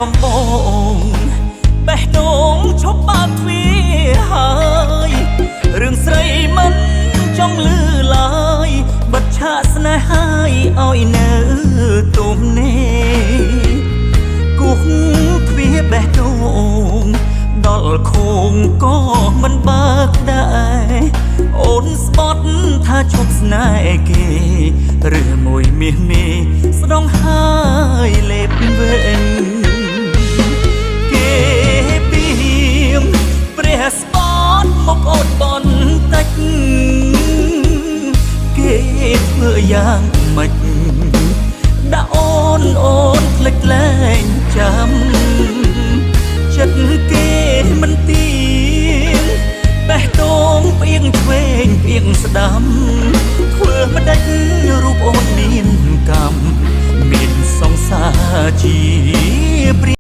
កំបងបេះដូងឈប់បើកទ្វារហើយរឿងស្រីមិនចង់លឺឡើយបិទឆាកស្នេហាឲ្យនៅទុំនេះគោះទ្វារបេះដូងដល់ខូងក៏មិនបើកដែរអូនស្បត់ថាឈប់ស្នេហ៍គេឬមួយមាសនេះស្ដងហើ